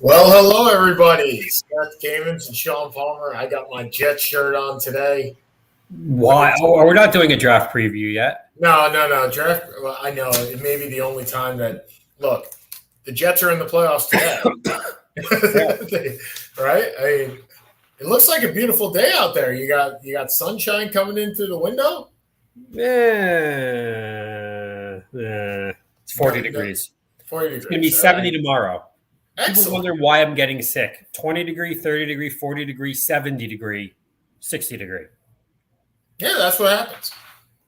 Well, hello everybody. Seth and Sean Palmer. I got my Jet shirt on today. Why? Oh, we're not doing a draft preview yet. No. Draft. Well, I know it may be the only time that. Look, the Jets are in the playoffs today, right? I mean, it looks like a beautiful day out there. You got sunshine coming in through the window. It's 40 degrees. 40 degrees. It's going to be 70 tomorrow. Excellent. People wonder why I'm getting sick. 20 degree, 30 degree, 40 degree, 70 degree, 60 degree. Yeah, that's what happens.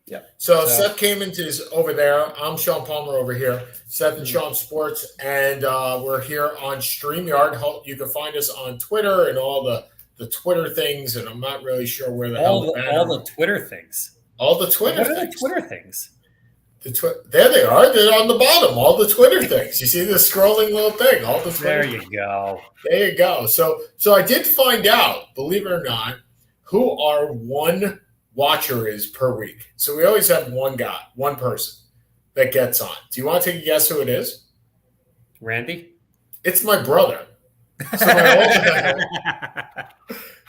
Yeah. So Seth is over there. I'm Sean Palmer over here. Seth and Sean Sports, and we're here on StreamYard. You can find us on Twitter and all the Twitter things, and I'm not really sure where the all the Twitter things. All the Twitter what things. What are the Twitter things? There they are. They're on the bottom. All the Twitter things. You see the scrolling little thing. All the Twitter. There you go. There you go. So I did find out, believe it or not, who our one watcher is per week. So we always have one guy, one person that gets on. Do you want to take a guess who it is? Randy? It's my brother.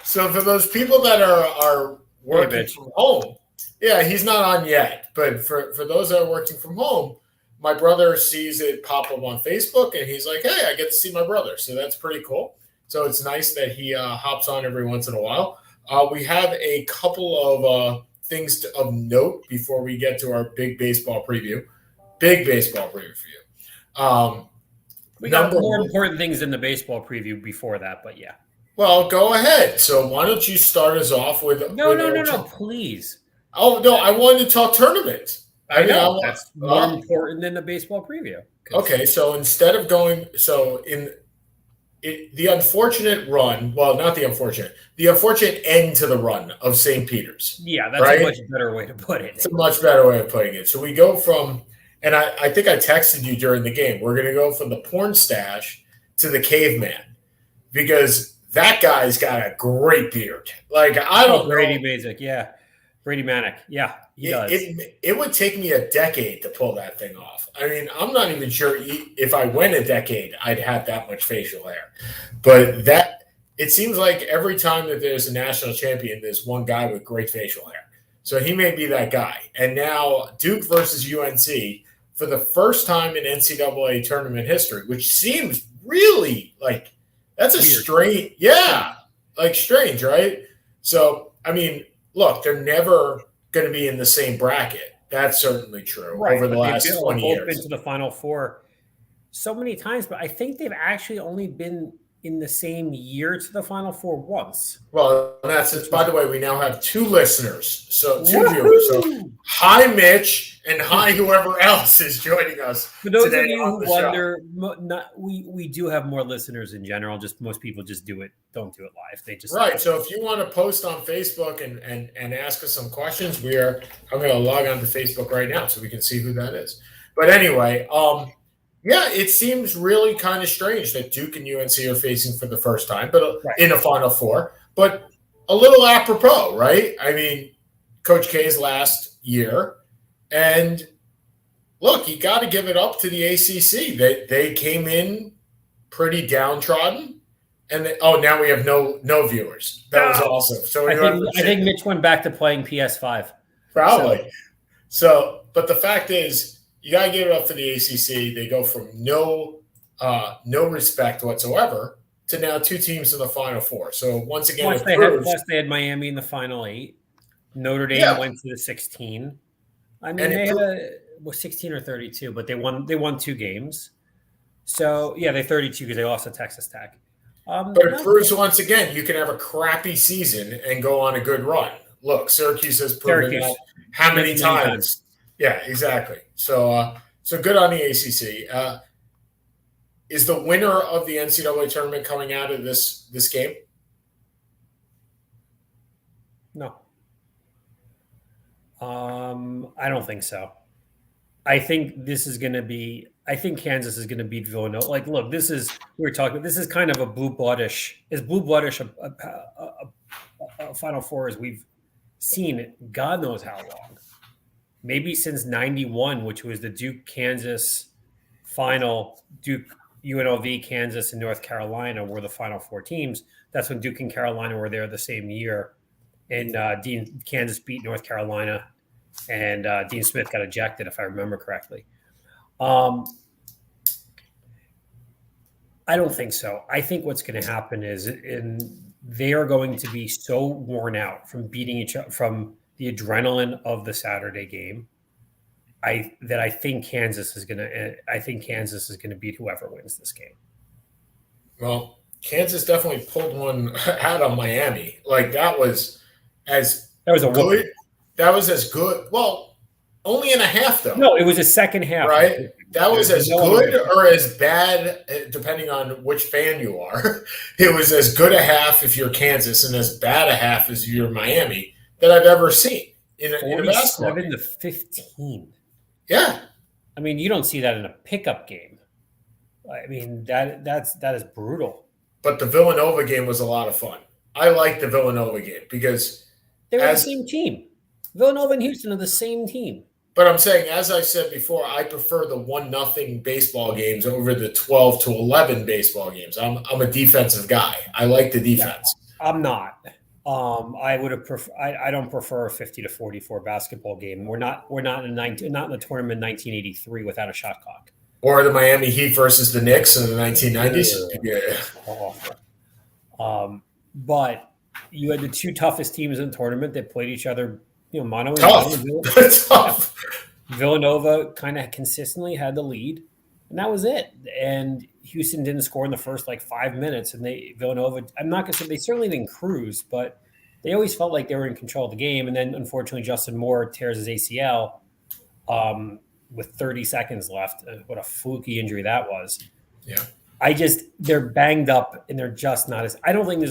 So for those people that are working from home, yeah, he's not on yet. But for those that are working from home, my brother sees it pop up on Facebook, and he's like, hey, I get to see my brother. So that's pretty cool. So it's nice that he hops on every once in a while. We have a couple of things of note before we get to our big baseball preview. Big baseball preview for you. We got more important things in the baseball preview before that, but yeah. Well, go ahead. So why don't you start us off with... No, please. Oh, no, I wanted to talk tournaments. I know. That's more important than the baseball preview. Okay, so instead of going... So the unfortunate run... Well, not the unfortunate. The unfortunate end to the run of St. Peter's. Yeah, that's a much better way to put it. It's a much better way of putting it. So we go from... And I think I texted you during the game. We're going to go from the porn stash to the caveman. Because that guy's got a great beard. Like, I don't know. Brady Basic, yeah. Brady Manic. Yeah, he does. It would take me a decade to pull that thing off. I mean, I'm not even sure if I went a decade, I'd have that much facial hair. But it seems like every time that there's a national champion, there's one guy with great facial hair. So he may be that guy. And now Duke versus UNC for the first time in NCAA tournament history, which seems really like that's a strange, strange, right? So, I mean, look, they're never going to be in the same bracket. That's certainly true over the last 20 years. They've been to the Final Four so many times, but I think they've actually only been in the same year to the Final Four once. Well, that's it. By the way, we now have two listeners, so two viewers. So, hi, Mitch, and hi, whoever else is joining us. For those of you who wonder, we do have more listeners in general. Just most people just don't do it live. They just So if you want to post on Facebook and ask us some questions, I'm going to log on to Facebook right now so we can see who that is. But anyway, yeah, it seems really kind of strange that Duke and UNC are facing for the first time, but in a Final Four. But a little apropos, right? I mean, Coach K's last year, and look, you got to give it up to the ACC. They came in pretty downtrodden, and now we have no viewers. That was awesome. So I think Mitch went back to playing PS5. Probably. So, but the fact is, you got to give it up to the ACC. They go from no respect whatsoever to now two teams in the Final Four. So once again, plus they had Miami in the Final 8. Notre Dame went to the 16. I mean, they had 16 or 32, but they won 2 games. So yeah, they're 32 because they lost to Texas Tech. But it proves once again you can have a crappy season and go on a good run. Look, Syracuse has proven that how many times? Yeah, exactly. So good on the ACC. Is the winner of the NCAA tournament coming out of this game? No. I don't think so. I think Kansas is going to beat Villanova. Like, look, this is kind of a blue-bloodish a Final Four as we've seen God knows how long. Maybe since 91, which was the Duke-Kansas final, Duke UNLV, Kansas, and North Carolina were the Final Four teams. That's when Duke and Carolina were there the same year. And Kansas beat North Carolina, and Dean Smith got ejected, if I remember correctly. I don't think so. I think what's going to happen is they are going to be so worn out from beating each other, from the adrenaline of the Saturday game. I think Kansas is going to beat whoever wins this game. Well, Kansas definitely pulled one out on Miami. Like that was as good. That was as good. Well, only in a half though. No, it was a second half. Right? That was as good or as bad, depending on which fan you are. It was as good a half if you're Kansas and as bad a half as you're Miami that I've ever seen in a basketball game. 47-15. Yeah. I mean, you don't see that in a pickup game. I mean, that is brutal. But the Villanova game was a lot of fun. I like the Villanova game because they were the same team. Villanova and Houston are the same team. But I'm saying, as I said before, I prefer the 1-0 baseball games over the 12-11 baseball games. I'm a defensive guy. I like the defense. Yeah, I'm not. I would have I don't prefer a 50-44 basketball game. We're not in the tournament in 1983 without a shot clock. Or the Miami Heat versus the Knicks in the 1990s. Yeah. But you had the two toughest teams in the tournament that played each other. Mono and tough. Villanova kind of consistently had the lead, and that was it. And Houston didn't score in the first 5 minutes, and Villanova. I'm not going to say they certainly didn't cruise, but they always felt like they were in control of the game. And then, unfortunately, Justin Moore tears his ACL with 30 seconds left. What a fluky injury that was. Yeah. They're banged up, and they're just not as. I don't really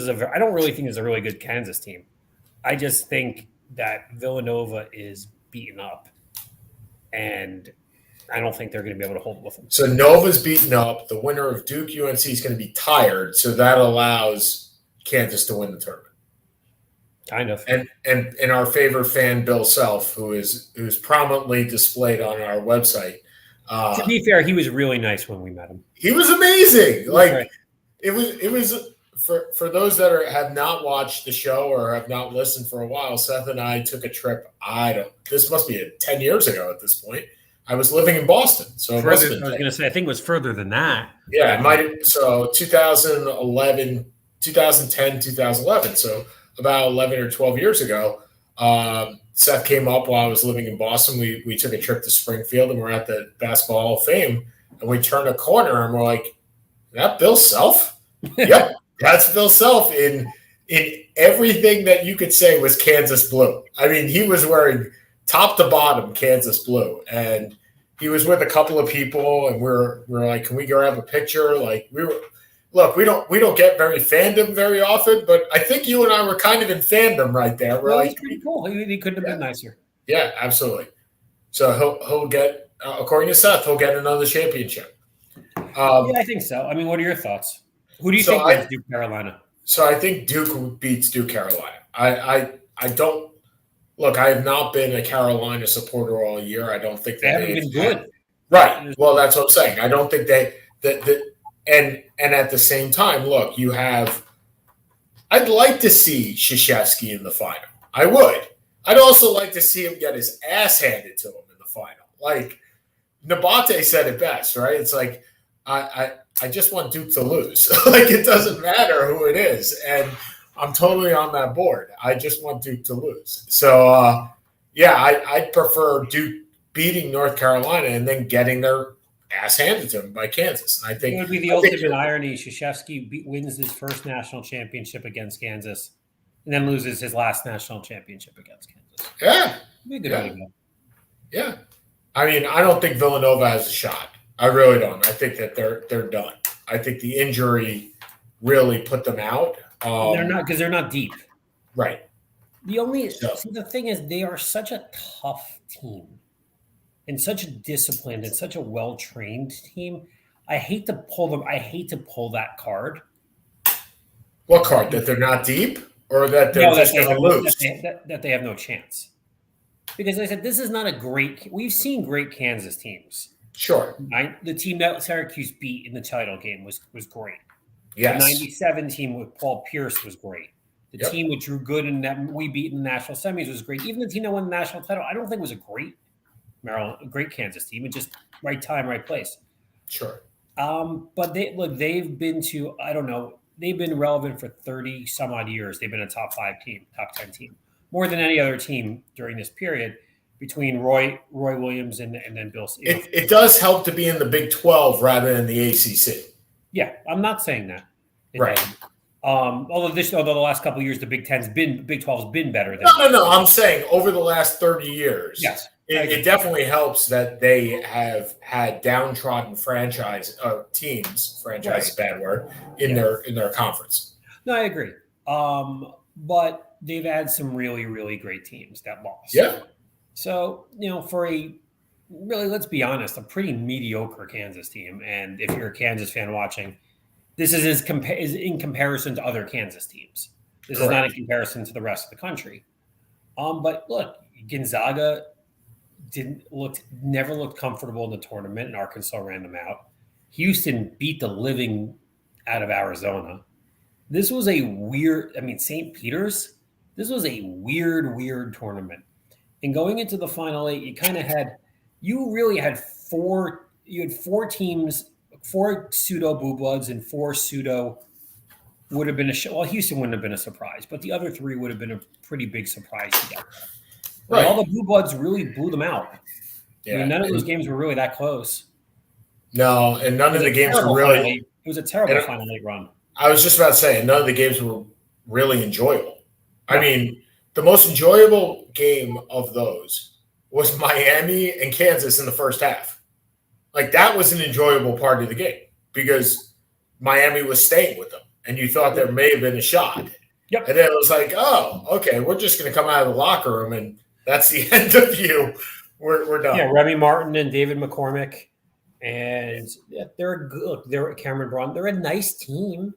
think there's a really good Kansas team. I just think that Villanova is beaten up, and I don't think they're going to be able to hold with them. So Nova's beaten up. The winner of Duke UNC is going to be tired, so that allows Kansas to win the tournament. Kind of. And our favorite fan, Bill Self, who's prominently displayed on our website. To be fair, he was really nice when we met him. He was amazing. It was. For those that have not watched the show or have not listened for a while, Seth and I took a trip. This must be 10 years ago at this point. I was living in Boston, so I was going to say I think it was further than that. Yeah, it might have. So 2011, 2010, 2011. So about 11 or 12 years ago, Seth came up while I was living in Boston. We took a trip to Springfield, and we're at the Basketball Hall of Fame, and we turned a corner, and we're like, "Is that Bill Self?" Yep. That's Bill Self in everything that you could say was Kansas blue. I mean, he was wearing top to bottom Kansas blue, and he was with a couple of people, and we're like, "Can we go have a picture?" We don't get very fandom very often, but I think you and I were kind of in fandom right there. We're he's pretty cool. He couldn't have been nicer. Yeah, absolutely. So he'll get, according to Seth, he'll get another championship. I think so. I mean, what are your thoughts? Who do you think wins Duke Carolina? So I think Duke beats Duke Carolina. I don't look. I have not been a Carolina supporter all year. I don't think they haven't been good. Right. Well, that's what I'm saying. I don't think and at the same time, look, you have. I'd like to see Krzyzewski in the final. I would. I'd also like to see him get his ass handed to him in the final. Like Nabate said it best, right? It's like I just want Duke to lose. It doesn't matter who it is. And I'm totally on that board. I just want Duke to lose. So, I'd prefer Duke beating North Carolina and then getting their ass handed to them by Kansas. And I think it would be the ultimate irony. Krzyzewski wins his first national championship against Kansas and then loses his last national championship against Kansas. Yeah. It'd be a good argument. Yeah. I mean, I don't think Villanova has a shot. I really don't. I think that they're done. I think the injury really put them out. They're not because they're not deep. Right. The thing is, they are such a tough team and such a disciplined and such a well-trained team. I hate to pull them. I hate to pull that card. What card? That they're not deep, or that they're just going to lose? That they have no chance. Because like I said, this is not a great. We've seen great Kansas teams. Sure. The team that Syracuse beat in the title game was great. Yes. The 97 team with Paul Pierce was great. The team with Drew Gooden that we beat in the national semis was great. Even the team that won the national title, I don't think was a great Kansas team. It just right time, right place. Sure. But they've been to, I don't know, they've been relevant for 30 some odd years. They've been a top 5 team, top 10 team, more than any other team during this period between Roy Williams and then Bill. It does help to be in the Big 12 rather than the ACC. Yeah, I'm not saying that. Right. Although the last couple of years, the Big 12's been better. No. I'm saying over the last 30 years. Yes. It definitely helps that they have had downtrodden franchise teams. Franchise is a bad word in their conference. No, I agree. But they've had some really, really great teams that lost. Yeah. So for let's be honest, a pretty mediocre Kansas team. And if you're a Kansas fan watching, this is in comparison to other Kansas teams. This is not in comparison to the rest of the country. But look, Gonzaga never looked comfortable in the tournament, and Arkansas ran them out. Houston beat the living out of Arizona. This was a weird, St. Peter's, this was a weird tournament. And going into the Final 8, you really had four teams, 4 pseudo Blue Bloods and 4 pseudo would have been Houston wouldn't have been a surprise, but the other 3 would have been a pretty big surprise together. Right. All the Blue Bloods really blew them out. Yeah. None of those games were really that close. No, and none of the games were really. It was a terrible Final 8 run. I was just about to say, none of the games were really enjoyable. Yeah. The most enjoyable game of those was Miami and Kansas in the first half. That was an enjoyable part of the game because Miami was staying with them, and you thought there may have been a shot. Yep. And then it was like, oh, okay, we're just going to come out of the locker room, and that's the end of you. We're done. Yeah, Remy Martin and David McCormick, and they're good. They're Cameron Braun. They're a nice team,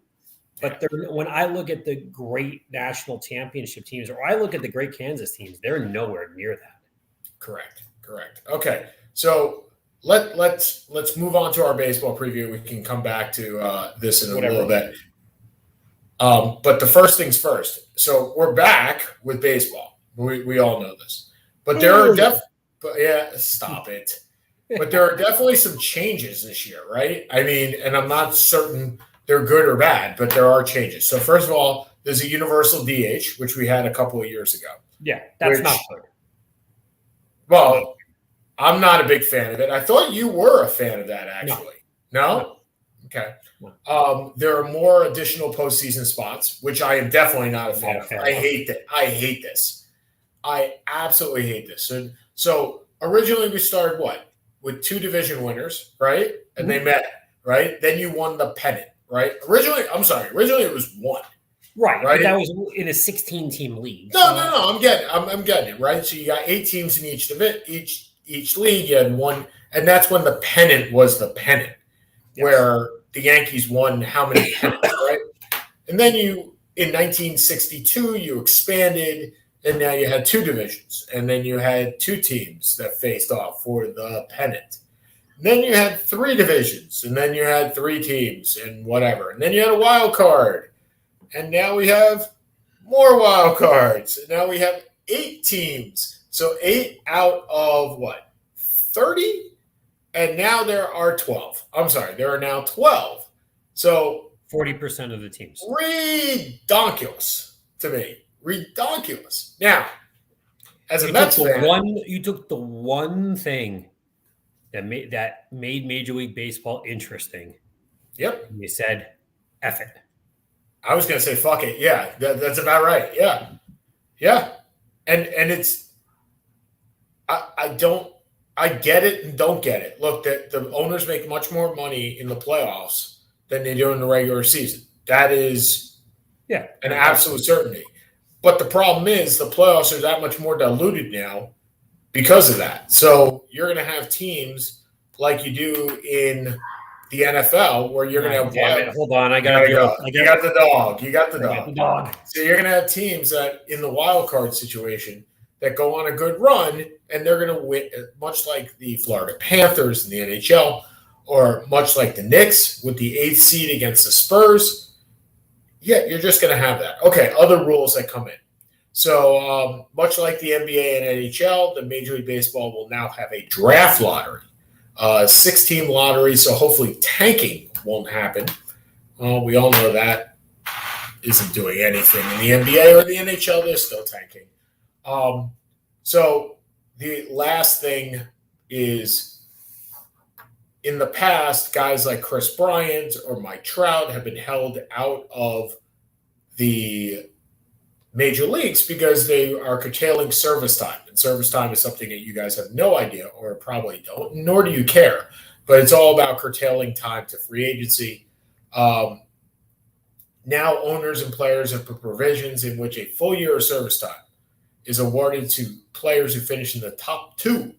but when I look at the great national championship teams, or I look at the great Kansas teams, they're nowhere near that. Correct. Okay, so let's move on to our baseball preview. We can come back to this in a little bit. But the first things first. So we're back with baseball. We all know this, but there are stop it. But there are definitely some changes this year, right? And I'm not certain they're good or bad, but there are changes. So first of all, there's a universal DH, which we had a couple of years ago. Yeah, that's not good. Well, I'm not a big fan of it. I thought you were a fan of that, actually. No? Okay. There are more additional postseason spots, which I am definitely not a fan of. I hate that. I hate this. I absolutely hate this. So originally we started with 2 division winners, right? And they met, right? Then you won the pennant, right? Originally it was 1. Right. But that was in a 16-team league. No. I'm getting it, right? So you got 8 teams in each league. You had 1, and that's when the pennant was the pennant, where the Yankees won how many pennants, right? And then in 1962, you expanded, and now you had 2 divisions, and then you had 2 teams that faced off for the pennant. And then you had 3 divisions, and then you had 3 teams and whatever. And then you had a wild card. And now we have more wild cards. And now we have 8 teams. So 8 out of 30? And now there are 12. I'm sorry, there are now 12. So 40% of the teams. Redonkulous to me. Redonkulous. Now, as a Mets fan, you took the one thing that made Major League Baseball interesting. Yep. And you said, F it. I was going to say, fuck it. Yeah, that's about right. Yeah. And it's, I get it and don't get it. Look, the owners make much more money in the playoffs than they do in the regular season. That is an absolute certainty. But the problem is the playoffs are that much more diluted now because of that. So you're going to have teams like you do in the NFL where you're going to have hold on, I got You got the dog. So you're going to have teams that in the wild card situation that go on a good run, and they're going to win, much like the Florida Panthers in the NHL, or much like the Knicks with the 8th seed against the Spurs. Yeah, you're just going to have that. Okay, other rules that come in. So much like the NBA and NHL, the Major League Baseball will now have a draft lottery, 6-team lottery, so hopefully tanking won't happen. We all know that isn't doing anything in the NBA or the NHL. They're still tanking. So the last thing is, in the past, guys like Chris Bryant or Mike Trout have been held out of the major leagues because they are curtailing service time. And service time is something that you guys have no idea, or probably don't, nor do you care. But it's all about curtailing time to free agency. Now owners and players have put provisions in which a full year of service time is awarded to players who finish in the top 2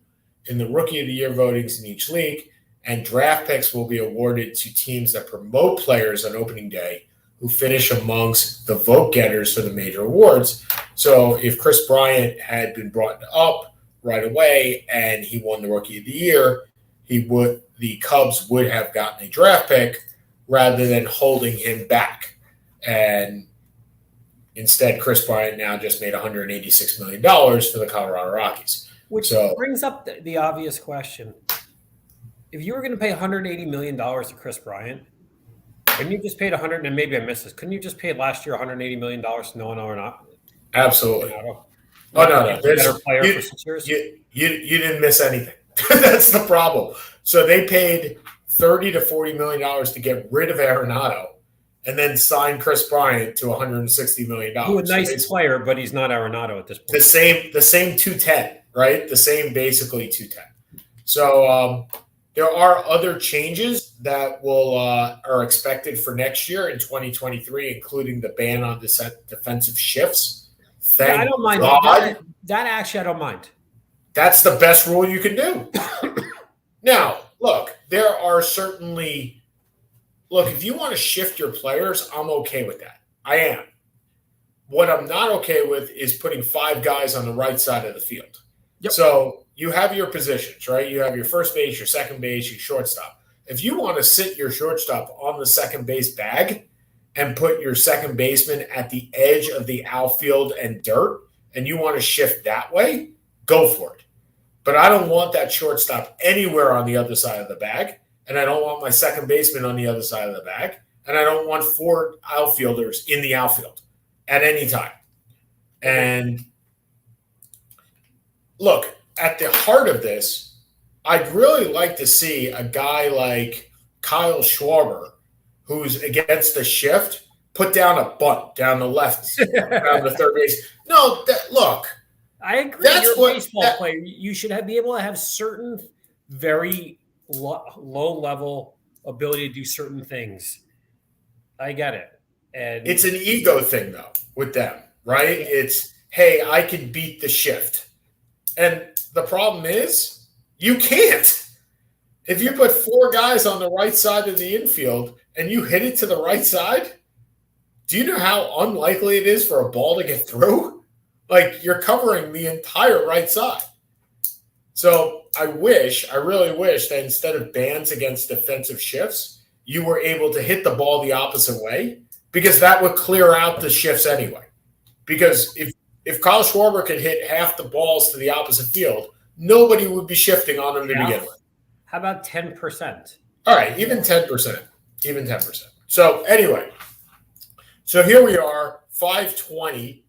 in the Rookie of the Year votings in each league, and draft picks will be awarded to teams that promote players on opening day who finish amongst the vote getters for the major awards. So if Chris Bryant had been brought up right away and he won the Rookie of the Year, the Cubs would have gotten a draft pick rather than holding him back. And instead, Chris Bryant now just made $186 million for the Colorado Rockies. Which brings up the obvious question. If you were going to pay $180 million to Chris Bryant, couldn't you just paid $100, and maybe I missed this, couldn't you just pay last year $180 million to Noah Arenado? Absolutely. Oh, no. Better player for 6 years? You didn't miss anything. That's the problem. So they paid $30 to $40 million to get rid of Arenado and then sign Chris Bryant to $160 million. He's a nice player, but he's not Arenado at this point. The same 210, right? The same basically 210. So there are other changes that are expected for next year in 2023, including the ban on defensive shifts. I don't mind that. Actually, I don't mind. That's the best rule you can do. Now, look, there are certainly – if you want to shift your players, I'm okay with that. I am. What I'm not okay with is putting 5 guys on the right side of the field. Yep. So you have your positions, right? You have your first base, your second base, your shortstop. If you want to sit your shortstop on the second base bag and put your second baseman at the edge of the outfield and dirt, and you want to shift that way, go for it. But I don't want that shortstop anywhere on the other side of the bag, and I don't want my second baseman on the other side of the bag, and I don't want 4 outfielders in the outfield at any time. And look, at the heart of this, I'd really like to see a guy like Kyle Schwarber, who's against the shift, put down a bunt down the left, down the third base. No, look. I agree. You're a baseball player. You should be able to have certain very low-level ability to do certain things. I get it. And it's an ego thing, though, with them, right? It's, hey, I can beat the shift. And the problem is you can't. If you put 4 guys on the right side of the infield and you hit it to the right side, do you know how unlikely it is for a ball to get through? Like, you're covering the entire right side. So I really wish that instead of bans against defensive shifts, you were able to hit the ball the opposite way, because that would clear out the shifts anyway. Because if Kyle Schwarber could hit half the balls to the opposite field, nobody would be shifting on him to begin with. How about 10%? All right, even 10%. Even 10%. So anyway, so here we are, 5:20.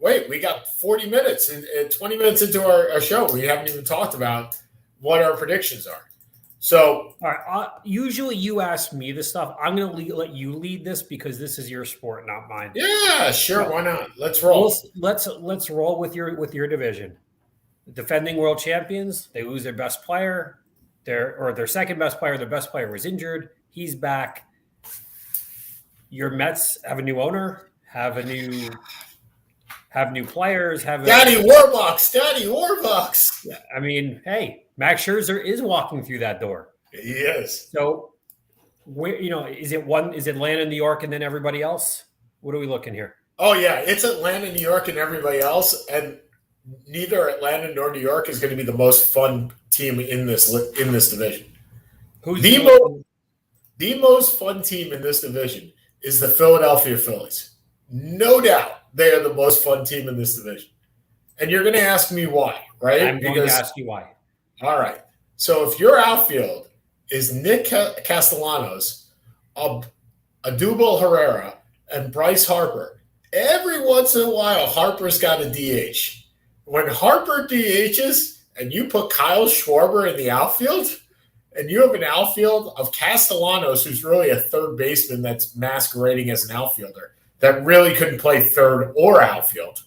Wait, we got 40 minutes and 20 minutes into our show. We haven't even talked about what our predictions are. So, all right. Usually you ask me this stuff. I'm going to let you lead this because this is your sport, not mine. Yeah, sure. Why not? Let's roll. Let's roll with your division. Defending world champions, they lose their best player, their second best player. Their best player was injured. He's back. Your Mets have a new owner, have new players. Daddy Warbucks. Yeah, I mean, hey, Max Scherzer is walking through that door. Yes. So, is it Atlanta, New York, and then everybody else? What are we looking here? Oh yeah, it's Atlanta, New York, and everybody else. And neither Atlanta nor New York is going to be the most fun team in this division. Who's the most fun team in this division is the Philadelphia Phillies. No doubt they are the most fun team in this division. And you're going to ask me why, right? I'm going to ask you why. All right. So if your outfield is Nick Castellanos, Adubel Herrera, and Bryce Harper, every once in a while, Harper's got a DH. When Harper DHs and you put Kyle Schwarber in the outfield, and you have an outfield of Castellanos, who's really a third baseman that's masquerading as an outfielder, that really couldn't play third or outfield.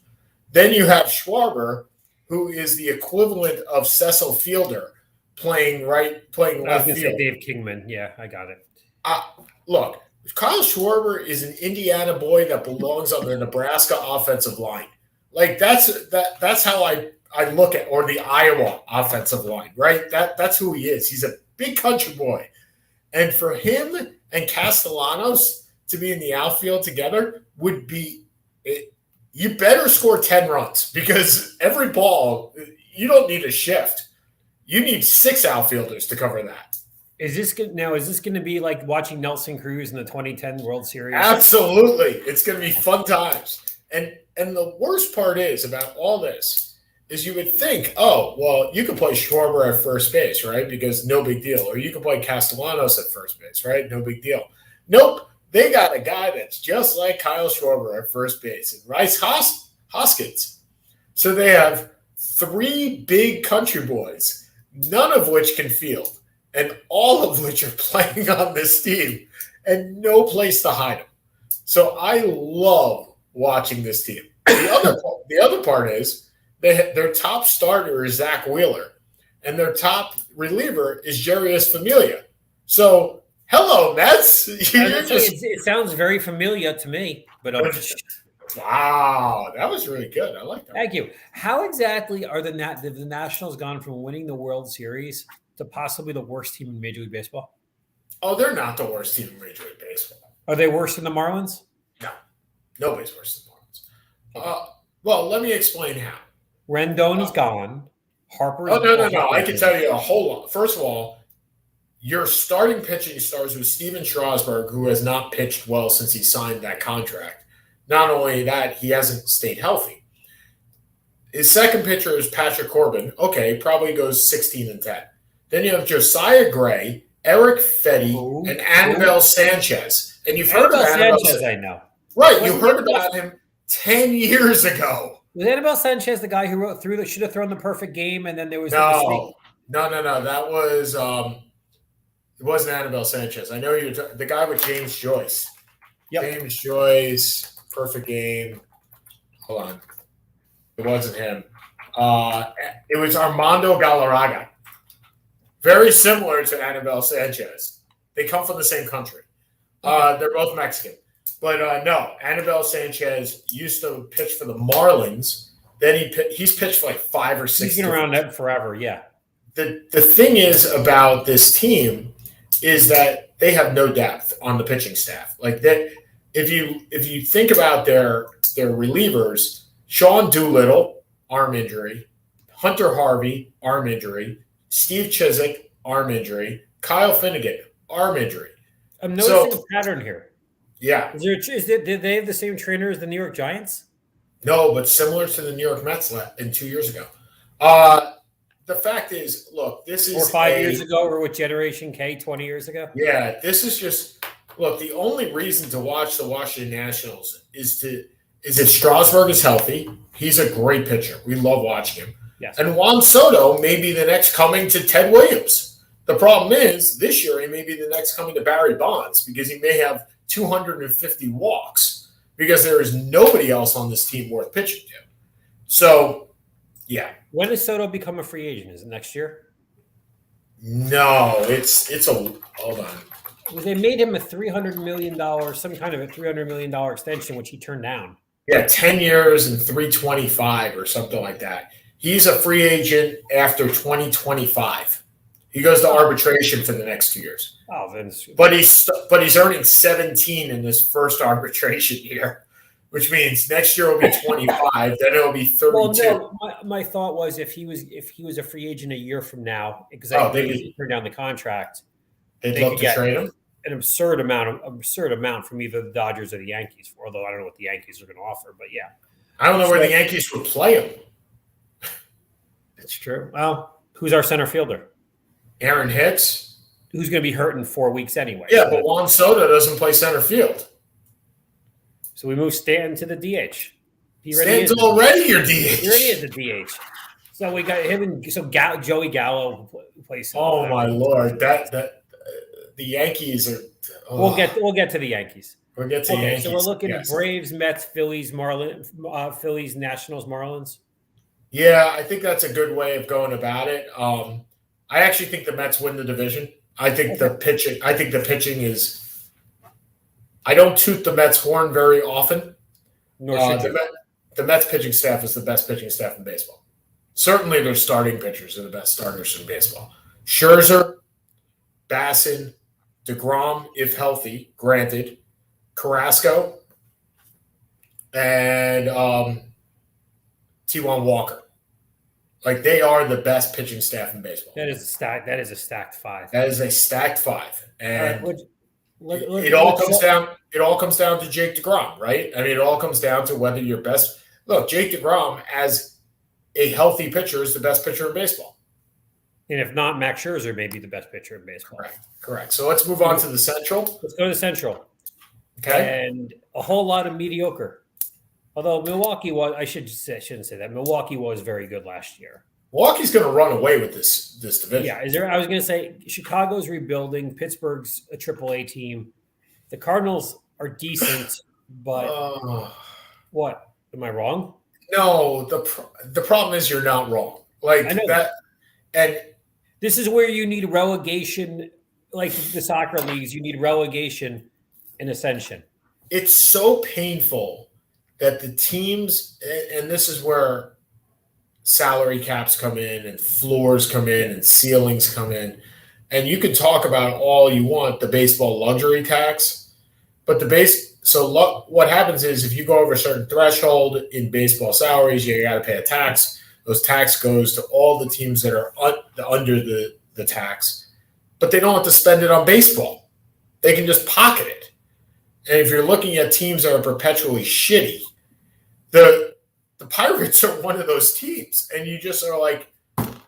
Then you have Schwarber, who is the equivalent of Cecil Fielder, playing left field. Dave Kingman. Yeah, I got it. Look, Kyle Schwarber is an Indiana boy that belongs on the Nebraska offensive line. Like that's how I look at, or the Iowa offensive line, right? That's who he is. He's a big country boy. And for him and Castellanos to be in the outfield together would be you better score 10 runs, because every ball, you don't need a shift. You need 6 outfielders to cover that. Is this going to be like watching Nelson Cruz in the 2010 World Series? Absolutely. It's going to be fun times. And the worst part is about all this is you would think, oh, well, you can play Schwarber at first base, right? Because no big deal. Or you can play Castellanos at first base, right? No big deal. Nope. They got a guy that's just like Kyle Schwarber at first base, and Rice Hoskins. So they have 3 big country boys, none of which can field, and all of which are playing on this team, and no place to hide them. So I love watching this team. The other part is their top starter is Zach Wheeler, and their top reliever is Jarius Familia. So, hello, Mets. It sounds very familiar to me. But wow, that was really good. I like that. Thank you. How exactly are the Nationals gone from winning the World Series to possibly the worst team in Major League Baseball? Oh, they're not the worst team in Major League Baseball. Are they worse than the Marlins? No, nobody's worse than the Marlins. Well, let me explain how. Rendon's gone. Harper's No. I can tell you a whole lot. First of all, your starting pitching starts with Steven Strasburg, who has not pitched well since he signed that contract. Not only that, he hasn't stayed healthy. His second pitcher is Patrick Corbin. Okay, probably goes 16-10. Then you have Josiah Gray, Eric Fetty, and Anibal Sanchez. And you've heard of Anibal Sanchez, I know. Right, you heard about him 10 years ago. Was Anibal Sanchez the guy who should have thrown the perfect game, and then there was no. That was it wasn't Anibal Sanchez. I know you're the guy with James Joyce. Yep. James Joyce, perfect game. Hold on, it wasn't him. It was Armando Galarraga. Very similar to Anibal Sanchez. They come from the same country. They're both Mexican. But no, Anibal Sanchez used to pitch for the Marlins. Then he's pitched for like 5 or 6. He's been around that forever, yeah. The thing is about this team is that they have no depth on the pitching staff. Like that, if you think about their relievers, Sean Doolittle, arm injury, Hunter Harvey, arm injury, Steve Chiswick, arm injury, Kyle Finnegan, arm injury. I'm noticing a pattern here. Yeah. Did they have the same trainer as the New York Giants? No, but similar to the New York Mets 2 years ago. The fact is, look, this is or 5 years ago, or with Generation K 20 years ago. Yeah, this is just look. The only reason to watch the Washington Nationals is if Strasburg is healthy. He's a great pitcher. We love watching him. Yes. And Juan Soto may be the next coming to Ted Williams. The problem is this year he may be the next coming to Barry Bonds, because he may have 250 walks, because there is nobody else on this team worth pitching to. So, yeah. When does Soto become a free agent? Is it next year? No, it's a hold on. They made him a $300 million, some kind of a $300 million extension, which he turned down. Yeah, 10 years and $325 or something like that. He's a free agent after 2025. He goes to arbitration for the next 2 years. Oh, then. But he's earning 17 in his first arbitration year. which means next year will be 25, then it'll be 32. Well, no, my thought was if he was a free agent a year from now, because I think he turned down the contract, they'd love to trade him. An absurd amount from either the Dodgers or the Yankees. Although I don't know what the Yankees are going to offer, but yeah, I don't know where the Yankees would play him. It's true. Well, who's our center fielder? Aaron Hicks. Who's going to be hurt in 4 weeks anyway? Yeah, but Juan Soto doesn't play center field. So we move Stan to the DH. Stan's already your DH. He already is the DH. So we got him and Joey Gallo plays. Oh my Lord, that the Yankees are. Oh. We'll get to the Yankees. We'll get to the Yankees. So we're looking at Braves, Mets, Phillies, Phillies, Nationals, Marlins. Yeah, I think that's a good way of going about it. I actually think the Mets win the division. I think the pitching is. I don't toot the Mets horn very often. Nor should you. The Mets pitching staff is the best pitching staff in baseball. Certainly, their starting pitchers are the best starters in baseball. Scherzer, Bassin, DeGrom, if healthy, granted, Carrasco, and T1 Walker. Like, they are the best pitching staff in baseball. That is a stacked five. That is a stacked five. And it all comes down to Jake DeGrom, right? I mean, it all comes down to whether your best – look, Jake DeGrom, as a healthy pitcher, is the best pitcher in baseball. And if not, Max Scherzer may be the best pitcher in baseball. Correct. So let's move on to the Central. Let's go to the Central. Okay. And a whole lot of mediocre. Although Milwaukee was – I shouldn't say that. Milwaukee was very good last year. Milwaukee's going to run away with this division. Yeah. I was going to say Chicago's rebuilding. Pittsburgh's a AAA team. The Cardinals are decent, but what? Am I wrong? No, the problem is you're not wrong. Like that, and this is where you need relegation, like the soccer leagues. You need relegation and ascension. It's so painful that the teams, and this is where salary caps come in, and floors come in, and ceilings come in, and you can talk about all you want the baseball luxury tax, but what happens is if you go over a certain threshold in baseball salaries, you got to pay a tax. Those tax goes to all the teams that are under the tax, but they don't have to spend it on baseball. They can just pocket it. And if you're looking at teams that are perpetually shitty, the Pirates are one of those teams, and you just are like,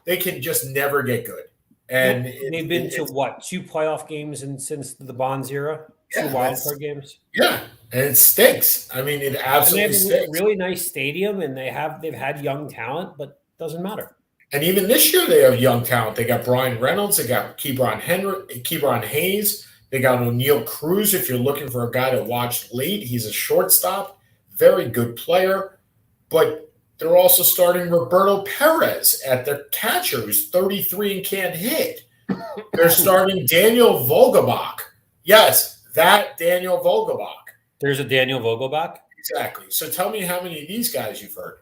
they can just never get good. And they've been to what, 2 playoff games since the Bonds era? 2 wild card games. Yeah, and it stinks. I mean, it absolutely stinks. They have a really nice stadium, and they've had young talent, but it doesn't matter. And even this year, they have young talent. They got Brian Reynolds. They got Kebron Hayes. They got O'Neal Cruz. If you're looking for a guy to watch late, he's a shortstop, very good player. But they're also starting Roberto Perez at their catcher, who's 33 and can't hit. They're starting Daniel Vogelbach. Yes, that Daniel Vogelbach. There's a Daniel Vogelbach? Exactly. So tell me how many of these guys you've heard.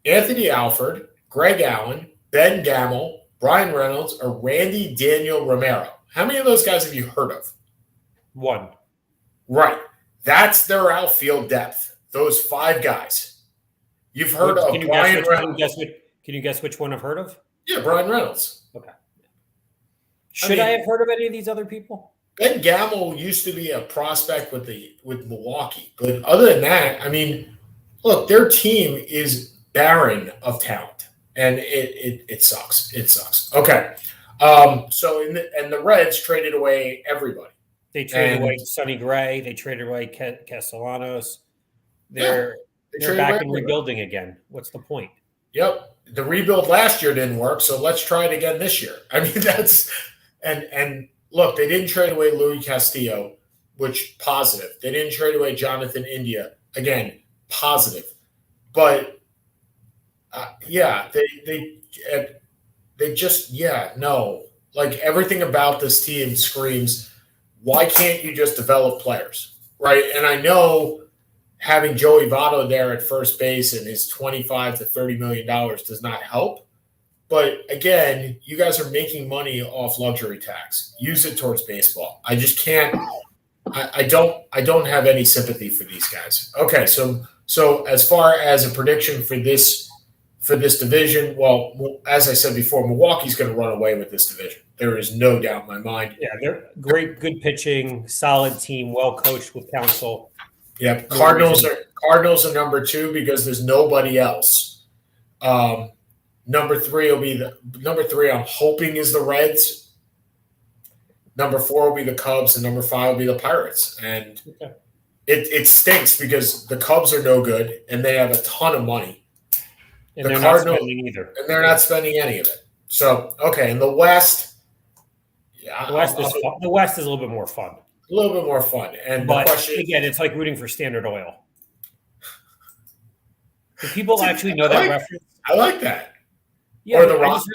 Anthony Alford, Greg Allen, Ben Gamel, Brian Reynolds, or Randy Daniel Romero. How many of those guys have you heard of? 1. Right. That's their outfield depth. Those 5 guys. You've heard of Brian Reynolds. Can you guess which one I've heard of? Yeah, Brian Reynolds. Okay. Should I have heard of any of these other people? Ben Gamel used to be a prospect with Milwaukee. But other than that, I mean, look, their team is barren of talent. And it sucks. It sucks. Okay. So the Reds traded away everybody. They traded away Sonny Gray. They traded away Castellanos. They're back in rebuilding again. What's the point? Yep. The rebuild last year didn't work, so let's try it again this year. I mean, that's and look, they didn't trade away Louis Castillo, which positive. They didn't trade away Jonathan India, again, positive. But they just no. Like everything about this team screams, why can't you just develop players, right? And I know having Joey Votto there at first base and his $25 to $30 million does not help. But again, you guys are making money off luxury tax. Use it towards baseball. I just can't. I don't have any sympathy for these guys. Okay, so So as far as a prediction for this division, well, as I said before, Milwaukee's going to run away with this division. There is no doubt in my mind. Yeah, they're great, good pitching, solid team, well coached with counsel. Yep, Cardinals are number 2 because there's nobody else. Number 3 will be number 3. I'm hoping is the Reds. Number 4 will be the Cubs, and number 5 will be the Pirates. And it stinks because the Cubs are no good, and they have a ton of money. And they're not spending either. And they're not spending any of it. So, okay, in the West, the West is a little bit more fun. A little bit more fun. And but again, it's like rooting for Standard Oil. Do people actually know that reference? I like that. Yeah, or the Rockefellers.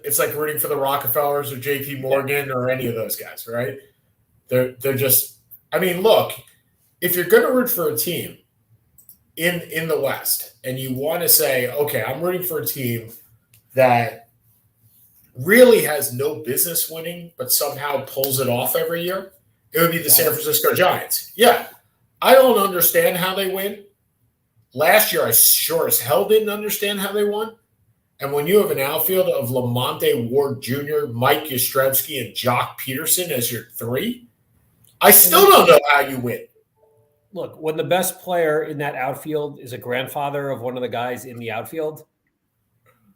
It's like rooting for the Rockefellers or JP Morgan or any of those guys, right? They're just, I mean, look, if you're going to root for a team in the West and you want to say, okay, I'm rooting for a team that really has no business winning but somehow pulls it off every year, it would be the San Francisco Giants. Yeah, I don't understand how they win. Last year, I sure as hell didn't understand how they won. And when you have an outfield of Lamonte Ward Jr., Mike Yastrzemski, and Jock Peterson as your 3, I still don't know how you win. Look, when the best player in that outfield is a grandfather of one of the guys in the outfield,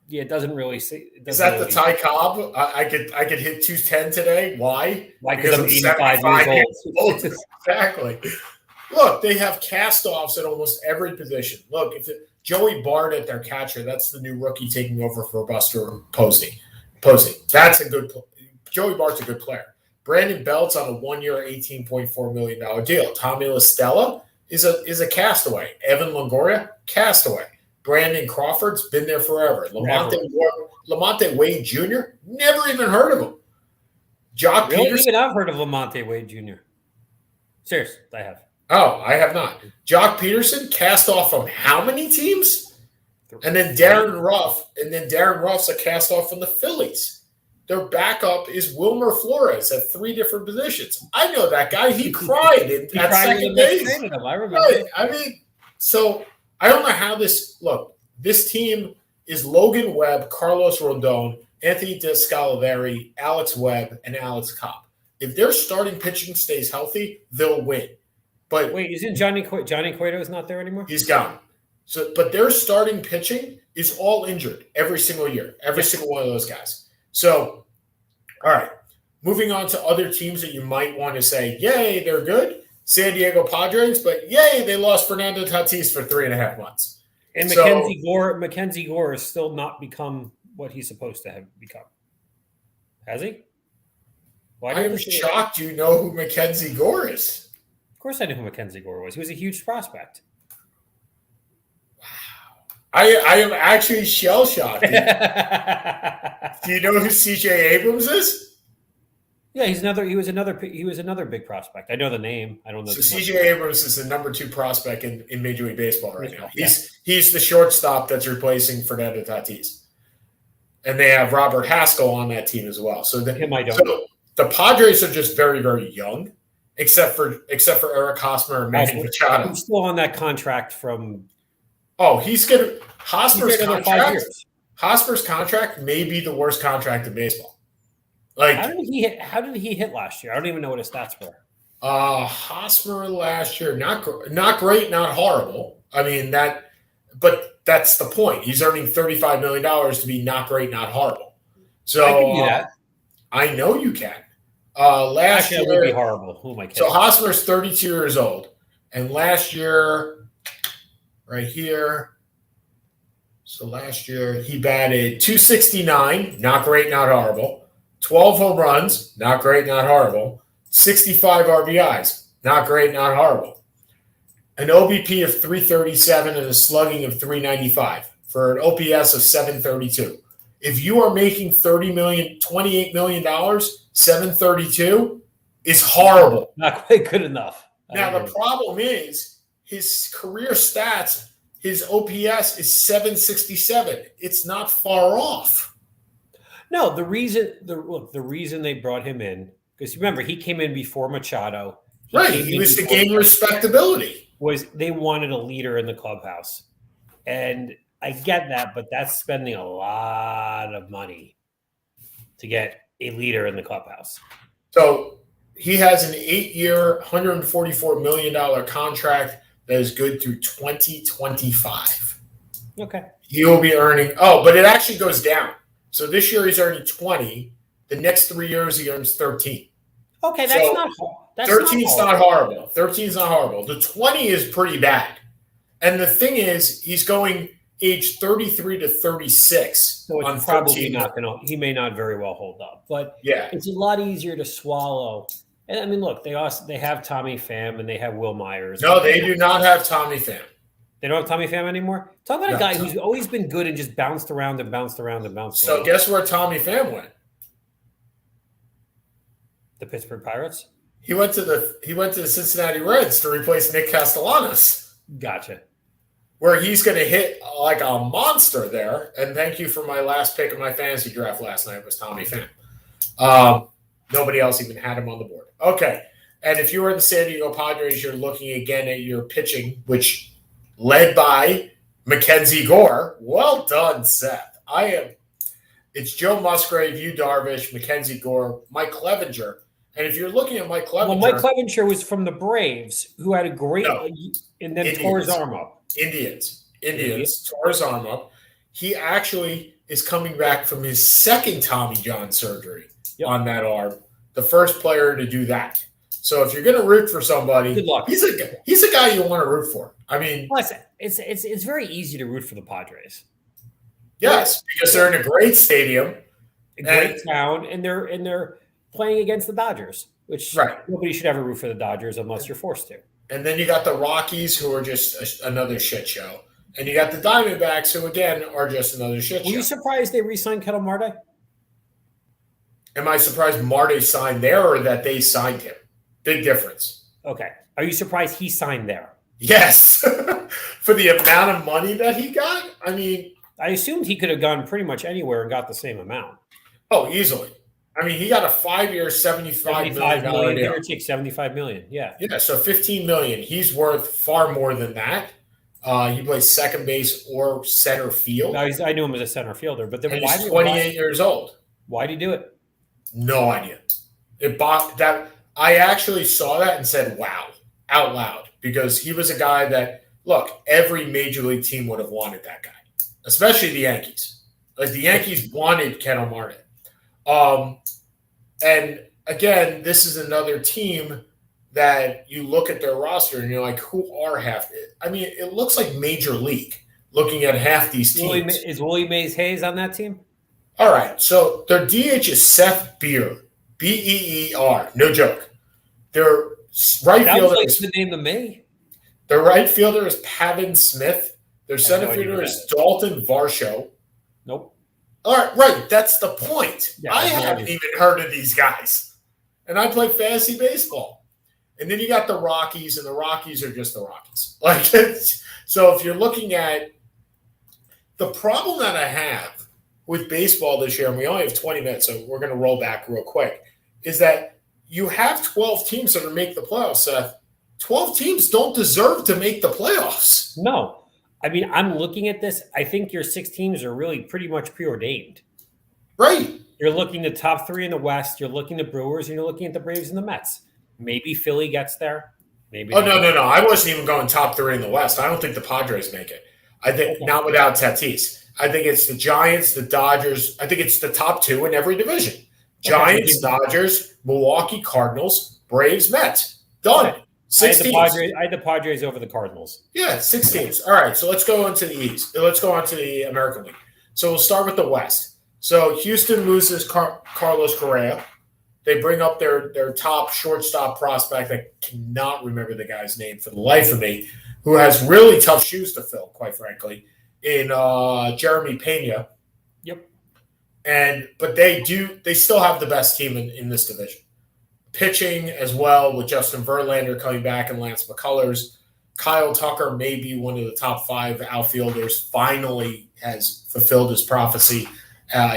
yeah, it doesn't really say. Is that the Ty Cobb? I could hit 210 today. Why? Because I'm 85 years old. Exactly. Look, they have cast-offs at almost every position. Look, Joey Bart at their catcher, that's the new rookie taking over for Buster Posey. That's a good – Joey Bart's a good player. Brandon Belt's on a 1-year, $18.4 million deal. Tommy LaStella is a castaway. Evan Longoria, castaway. Brandon Crawford's been there forever. Lamonte Wade Jr., never even heard of him. Jock Peterson. Even I've heard of Lamonte Wade Jr. Serious, I have. Oh, I have not. Jock Peterson cast off from how many teams? And then Darren Ruff's a cast off from the Phillies. Their backup is Wilmer Flores at 3 different positions. I know that guy. He cried at second base. I remember. Right. I mean, so I don't know how this team is Logan Webb, Carlos Rodon, Anthony Descalaberi, Alex Webb, and Alex Cobb. If their starting pitching stays healthy, they'll win. But wait, isn't Johnny Cueto's not there anymore? He's gone. So, but their starting pitching is all injured every single year, every single one of those guys. So, all right, moving on to other teams that you might want to say, yay, they're good. San Diego Padres, but yay, they lost Fernando Tatis for 3.5 months. And Mackenzie Gore has still not become what he's supposed to have become. Has he? I am shocked you know who Mackenzie Gore is. Of course I knew who Mackenzie Gore was. He was a huge prospect. Wow. I am actually shell-shocked. Do you know who CJ Abrams is? Yeah, he was another big prospect. I know the name. I don't know. So CJ Abrams is the number 2 prospect in Major League Baseball right now. He's the shortstop that's replacing Fernando Tatis. And they have Robert Haskell on that team as well. So the Padres are just very, very young. Except for Eric Hosmer and Manny Machado. He's still on that contract from. Oh, he's gonna Hosmer's contract. 5 years. Hosmer's contract may be the worst contract in baseball. Like, how did he hit last year? I don't even know what his stats were. Hosmer last year, not great, not horrible. I mean but that's the point. He's earning $35 million to be not great, not horrible. So I can do that. I know you can. Last year would be horrible. Who am I kidding? So Hosmer's 32 years old, and last year, right here. So last year he batted .269, not great, not horrible. 12 home runs, not great, not horrible. 65 RBIs, not great, not horrible. An OBP of 337 and a slugging of 395 for an OPS of 732. If you are making $28 million, 732 is horrible. Not quite good enough. Now, the problem is his career stats, his OPS is 767. It's not far off. No, the reason they brought him in, because remember, he came in before Machado. He was to gain respectability. They wanted a leader in the clubhouse. And I get that, but that's spending a lot of money to get a leader in the clubhouse. So he has an 8-year, $144 million contract that is good through 2025. Okay. He will be earning, but it actually goes down. So this year he's earning 20. The next 3 years he earns 13. Okay, that's not 13 is not horrible. 13 is not horrible. The 20 is pretty bad. And the thing is, he's going age 33 to 36. So it's probably not going to – he may not very well hold up. But it's a lot easier to swallow. And, I mean, look, they have Tommy Pham and they have Will Myers. No, they do not have Tommy Pham. They don't have Tommy Pham anymore? Talk about a guy who's always been good and just bounced around and bounced around and bounced around. So guess where Tommy Pham went? The Pittsburgh Pirates? He went to the Cincinnati Reds to replace Nick Castellanos. Gotcha. Where he's going to hit like a monster there. And thank you for my last pick of my fantasy draft last night was Tommy Pham. Nobody else even had him on the board. Okay. And if you were in the San Diego Padres, you're looking again at your pitching, which led by Mackenzie Gore. Well done, Seth. It's Joe Musgrave, Yu Darvish, Mackenzie Gore, Mike Clevenger. And if you're looking at Mike Clevenger. Well, Mike Clevenger was from the Braves, who had a great and then tore his arm up. Indians tore his arm up. He actually is coming back from his second Tommy John surgery on that arm. The first player to do that. So if you're going to root for somebody, good luck. He's a guy you want to root for. I mean, listen, it's very easy to root for the Padres. Yes, because they're in a great stadium, a great town, and they're playing against the Dodgers, which nobody should ever root for the Dodgers unless you're forced to. And then you got the Rockies, who are just another shit show. And you got the Diamondbacks, who, again, are just another shit show. Were you surprised they re-signed Ketel Marte? Am I surprised Marte signed there or that they signed him? Big difference. Okay. Are you surprised he signed there? Yes. For the amount of money that he got? I mean, I assumed he could have gone pretty much anywhere and got the same amount. Oh, easily. I mean, he got a 5-year, $75 million deal. Take $75 million. Yeah. Yeah. So $15 million. He's worth far more than that. He plays second base or center field. No, I knew him as a center fielder, but then he's 28 years old. Why did he do it? No idea. I actually saw that and said, "Wow," out loud, because he was a guy that, look, every major league team would have wanted that guy, especially the Yankees. Like the Yankees wanted Ketel Marte. And again, this is another team that you look at their roster and you're like, who are half? I mean, it looks like major league looking at half these teams. Is Willie Mays Hayes on that team? All right. So their DH is Seth Beer, Beer. No joke. Their right fielder is the name of me. Their right fielder is Pavin Smith. Their center fielder is Dalton Varsho. Nope. All right, right. That's the point. Yeah, I haven't even heard of these guys. And I play fantasy baseball. And then you got the Rockies, and the Rockies are just the Rockies. So if you're looking at the problem that I have with baseball this year, and we only have 20 minutes, so we're going to roll back real quick, is that you have 12 teams that are make the playoffs, Seth. 12 teams don't deserve to make the playoffs. No. I mean, I'm looking at this. I think your 6 teams are really pretty much preordained. Right. You're looking at the top 3 in the West. You're looking at the Brewers, and you're looking at the Braves and the Mets. Maybe Philly gets there. Maybe. Oh, no. I wasn't even going top 3 in the West. I don't think the Padres make it. I think not without Tatis. I think it's the Giants, the Dodgers. I think it's the top 2 in every division. Giants, Dodgers, Milwaukee Cardinals, Braves, Mets. Done. 6 teams. I had the Padres over the Cardinals. Yeah, 6 teams. All right, so let's go into the East. Let's go on to the American League. So we'll start with the West. So Houston loses Carlos Correa. They bring up their top shortstop prospect. I cannot remember the guy's name for the life of me, who has really tough shoes to fill, quite frankly, in Jeremy Pena. Yep. But they still have the best team in this division. Pitching as well, with Justin Verlander coming back and Lance McCullers. Kyle Tucker may be one of the top 5 outfielders. Finally has fulfilled his prophecy.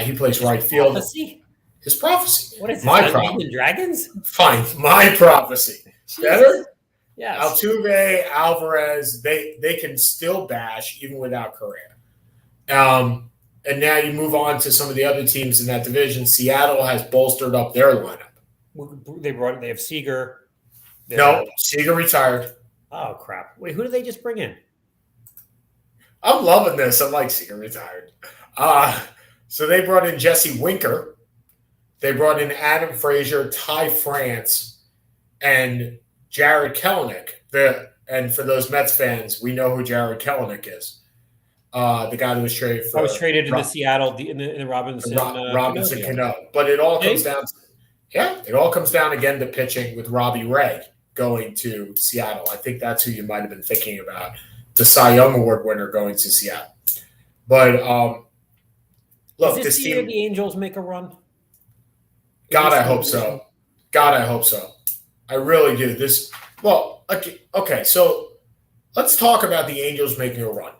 He plays right field. Prophecy? His prophecy. What is my this? prophecy? Dragons? Fine, my prophecy. Better? Yes. Altuve, Alvarez, they can still bash even without Correa. And now you move on to some of the other teams in that division. Seattle has bolstered up their lineup. They have Seager. No, Seager retired. Oh, crap. Wait, who did they just bring in? I'm loving this. I'm like, Seager retired. So they brought in Jesse Winker. They brought in Adam Frazier, Ty France, and Jared Kelenic. And for those Mets fans, we know who Jared Kelenic is. The guy that was traded for. I was traded into Seattle in the Robinson. Robinson Cano. But it all comes down to, it all comes down again to pitching with Robbie Ray going to Seattle. I think that's who you might have been thinking about. The Cy Young Award winner going to Seattle. But look, is this year the Angels make a run? God, I hope so. God, I hope so. I really do. Okay, so let's talk about the Angels making a run.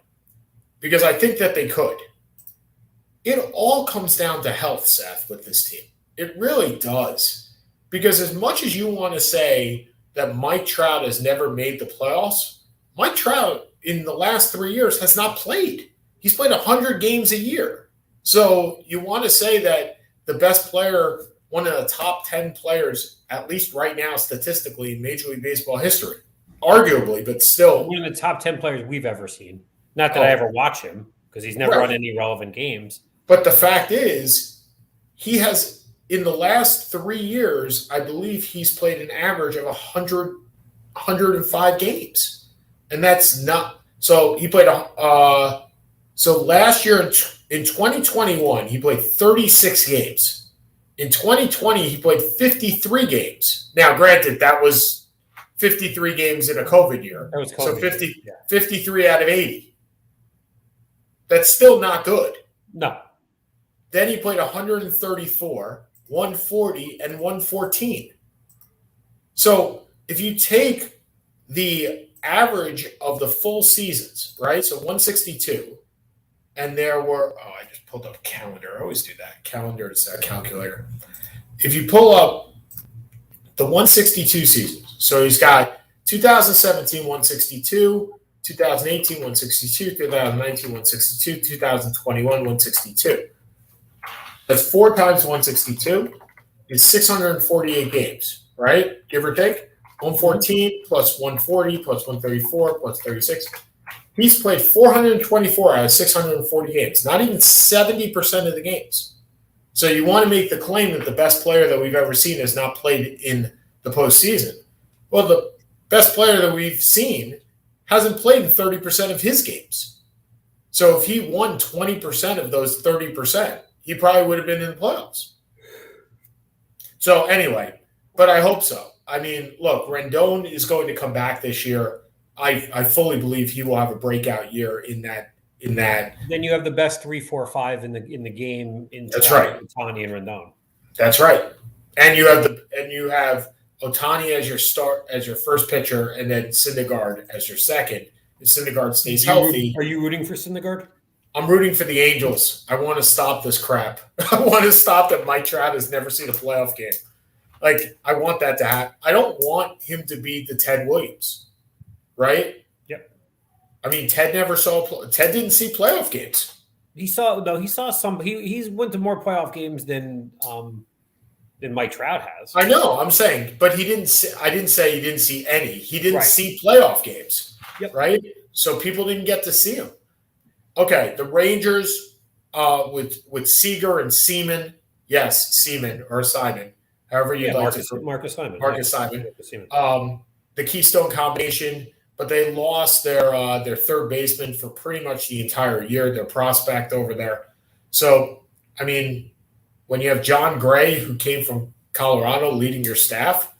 Because I think that they could. It all comes down to health, Seth, with this team. It really does. Because as much as you want to say that Mike Trout has never made the playoffs, Mike Trout in the last 3 years has not played. He's played 100 games a year. So you want to say that the best player, one of the top 10 players, at least right now statistically in Major League Baseball history, arguably, but still. One of the top 10 players we've ever seen. Not that I ever watch him because he's never run any relevant games. But the fact is, he has, in the last 3 years, I believe he's played an average of 105 games. And that's not – so he played so last year in 2021, he played 36 games. In 2020, he played 53 games. Now, granted, that was 53 games in a COVID year. That was COVID. So 53 out of 80. That's still not good. No. Then he played 134, 140, and 114. So if you take the average of the full seasons, right? So 162, and there were, I just pulled up a calendar. I always do that. Calendar is a calculator. If you pull up the 162 seasons, so he's got 2017, 162, 2018, 162, 2019, 162, 2021, 162. That's 4 times 162 is 648 games, right? Give or take. 114 plus 140 plus 134 plus 36. He's played 424 out of 640 games, not even 70% of the games. So you want to make the claim that the best player that we've ever seen has not played in the postseason. Well, the best player that we've seen hasn't played in 30% of his games. So if he won 20% of those 30%, he probably would have been in the playoffs. So anyway, but I hope so. I mean, look, Rendon is going to come back this year. I fully believe he will have a breakout year in that. Then you have the best 3, 4, 5 in the game in That's right. Ohtani and Rendon. That's right. And you have Ohtani as your first pitcher, and then Syndergaard as your second. If Syndergaard stays healthy. Are you rooting for Syndergaard? I'm rooting for the Angels. I want to stop this crap. I want to stop that Mike Trout has never seen a playoff game. Like, I want that to happen. I don't want him to be the Ted Williams, right? Yep. I mean, Ted didn't see playoff games. He saw some. He's went to more playoff games than Mike Trout has. I know. I'm saying, but he didn't. I didn't say he didn't see any. He didn't see playoff games. Yep. Right. So people didn't get to see him. Okay, the Rangers with Seager and Seaman. Yes, Seaman or Simon, however you'd like to. Marcus Simon. The Keystone Combination, but they lost their third baseman for pretty much the entire year. Their prospect over there. So, I mean, when you have John Gray, who came from Colorado, leading your staff,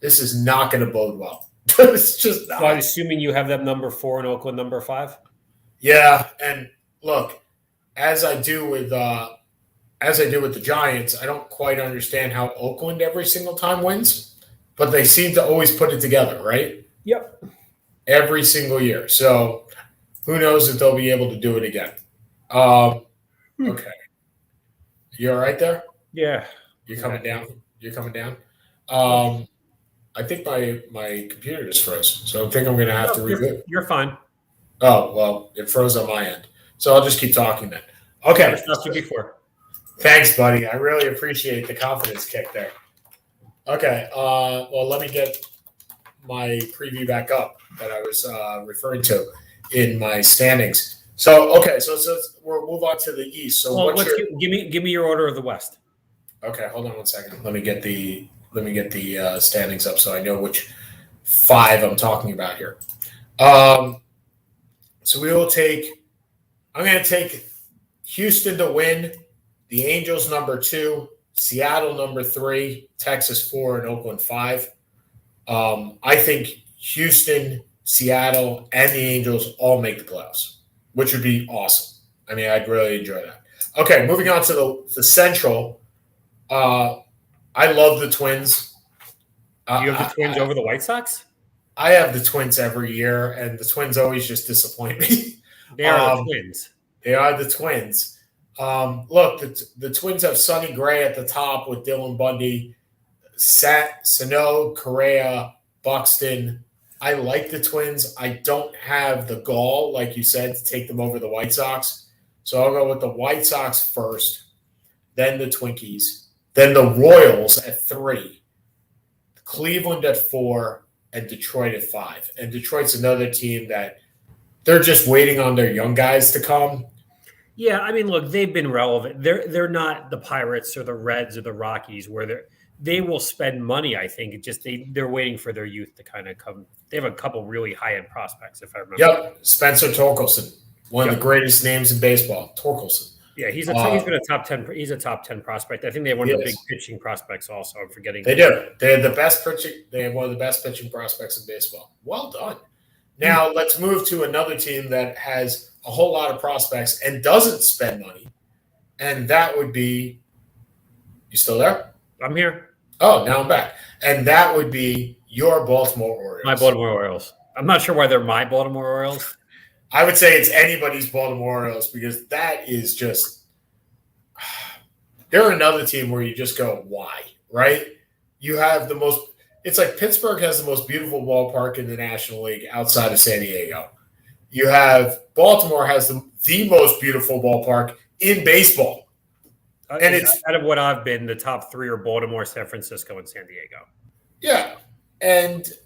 this is not going to bode well. It's just not. So I'm assuming you have them number 4 and Oakland number 5. Yeah, and look, as I do with the Giants, I don't quite understand how Oakland every single time wins, but they seem to always put it together, right? Yep. Every single year. So who knows if they'll be able to do it again. Okay. You all right there? Yeah. You're coming down? You're coming down? I think my computer just froze, so I think I'm going to have to reboot. You're fine. Oh, well, it froze on my end. So I'll just keep talking then. Okay. Never stopped you before. Thanks, buddy. I really appreciate the confidence kick there. Okay. Well, let me get my preview back up that I was referring to in my standings. So, okay. So we'll move on to the East. So well, give me your order of the West. Okay. Hold on one second. Let me get the standings up so I know which 5 I'm talking about here. So we will take – I'm going to take Houston to win, the Angels number 2, Seattle number 3, Texas 4, and Oakland 5. I think Houston, Seattle, and the Angels all make the playoffs, which would be awesome. I mean, I'd really enjoy that. Okay, moving on to the Central. I love the Twins. You have the Twins over the White Sox? I have the Twins every year, and the Twins always just disappoint me. They are the Twins. They are the Twins. Look, the Twins have Sonny Gray at the top with Dylan Bundy, Sano, Correa, Buxton. I like the Twins. I don't have the gall, like you said, to take them over the White Sox. So I'll go with the White Sox first, then the Twinkies, then the Royals at 3, Cleveland at 4, and Detroit at 5. And Detroit's another team that they're just waiting on their young guys to come. Yeah, I mean, look, they've been relevant. They're not the Pirates or the Reds or the Rockies where they will spend money. I think they're waiting for their youth to kind of come. They have a couple really high end prospects, if I remember. Yep, Spencer Torkelson, one of the greatest names in baseball. Torkelson. Yeah, he's been a top 10. He's a top 10 prospect. I think they have one of the big pitching prospects. Also, I'm forgetting. They do. They have the best pitching. They have one of the best pitching prospects in baseball. Well done. Now let's move to another team that has a whole lot of prospects and doesn't spend money, and that would be. You still there? I'm here. Oh, now I'm back, and that would be your Baltimore Orioles. My Baltimore Orioles. I'm not sure why they're my Baltimore Orioles. I would say it's anybody's Baltimore Orioles because that is just – they're another team where you just go, why, right? You have the most – it's like Pittsburgh has the most beautiful ballpark in the National League outside of San Diego. You have – Baltimore has the most beautiful ballpark in baseball. And it's out of what I've been, the top 3 are Baltimore, San Francisco, and San Diego. Yeah, and –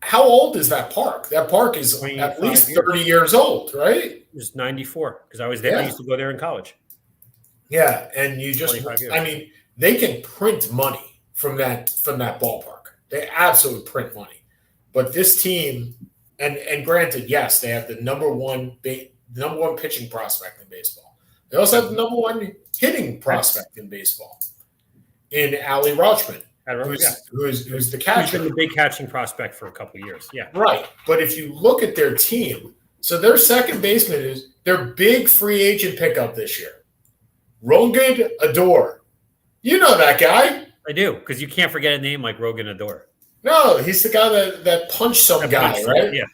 how old is that park? That park is at least 30 years old, right? It's 94 because I was there. Yeah. I used to go there in college. Yeah, and you just – I mean, they can print money from that ballpark. They absolutely print money. But this team – and granted, yes, they have the number one pitching prospect in baseball. They also have the number 1 hitting prospect in baseball in Ali Rauchman. Who's the catcher? He's been the big catching prospect for a couple of years. Yeah. Right. But if you look at their team, so their second baseman is their big free agent pickup this year. Rogan Ador. You know that guy. I do, because you can't forget a name like Rogan Ador. No, he's the guy that punched some guy, right? Yeah.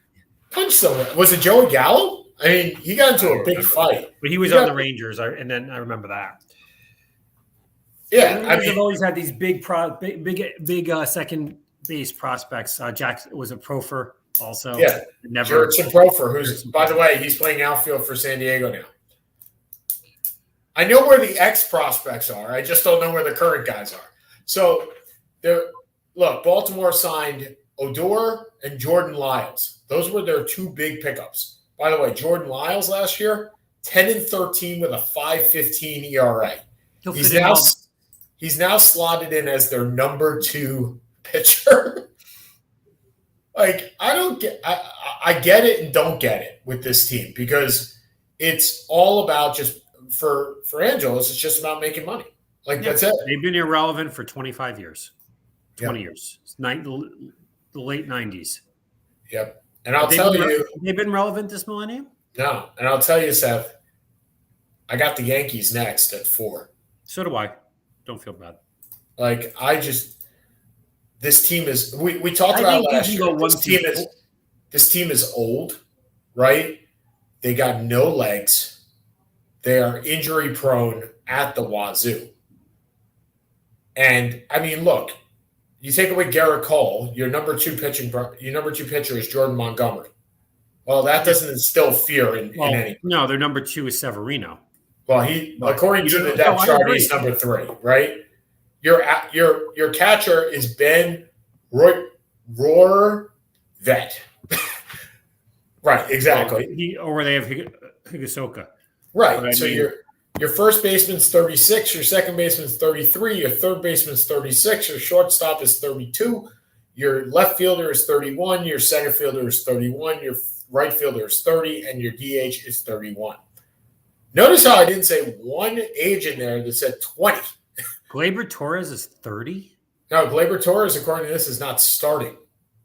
Punched someone. Was it Joey Gallo? I mean, he got into a big fight. But he was on the Rangers, and then I remember that. Yeah, they've always had these big second base prospects. Jack was a Profer also. Yeah, Jurickson Profer, who's by the way, he's playing outfield for San Diego now. I know where the ex prospects are. I just don't know where the current guys are. So Baltimore signed Odor and Jordan Lyles. Those were their 2 big pickups. By the way, Jordan Lyles last year, 10-13 with a 5.15 ERA. He's now slotted in as their number 2 pitcher. Like, I get it and don't get it with this team because it's all about just for Angelos, it's just about making money. Like, that's it. They've been irrelevant for 25 years, 20 years. It's the late 90s. Yep. And I'll tell you. They've been relevant this millennium? No. And I'll tell you, Seth, I got the Yankees next at 4. So do I. Don't feel bad. Like, this team is, we talked about last year. This team is old, right? They got no legs. They are injury prone at the wazoo. And I mean, look, You take away Garrett Cole, your number two pitcher is Jordan Montgomery. Well, that doesn't instill fear in any. No, their number 2 is Severino. Well, according to the depth chart, he's number 3, right? Your catcher is Ben Rohrvet. Right, exactly. Or they have Higasoka. Right. So your first baseman's 36, your second baseman's 33, your third baseman's 36, your shortstop is 32, your left fielder is 31, your center fielder is 31, your right fielder is 30, and your DH is 31. Notice how I didn't say one age in there that said 20. Gleyber Torres is 30? No, Gleyber Torres, according to this, is not starting.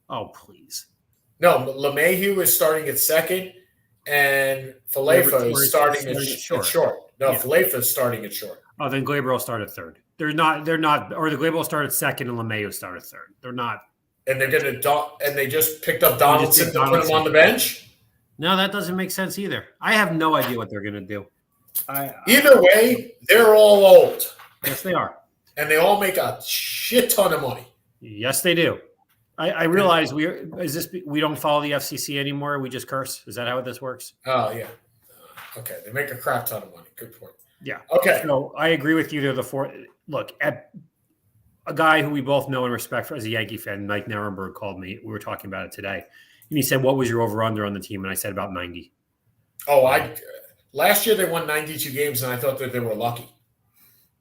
Oh, please. No, LeMahieu is starting at second, and Falefa is starting at short. No, Falefa is starting at short. Oh, then Gleyber will start at third. They're not, or the Gleyber will start at second and LeMahieu start at third. They're not. And they just picked up Donaldson to put him on the bench? No, that doesn't make sense either. I have no idea what they're going to do. Either way, they're all old. Yes, they are. And they all make a shit ton of money. Yes, they do. I realize we don't follow the FCC anymore. We just curse. Is that how this works? Oh, yeah. Okay. They make a crap ton of money. Good point. Yeah. Okay. So I agree with you. They're the fourth. Look, at a guy who we both know and respect for as a Yankee fan, Mike Nirenberg, called me. We were talking about it today. And he said, what was your over-under on the team? And I said about 90. Oh, last year they won 92 games, and I thought that they were lucky.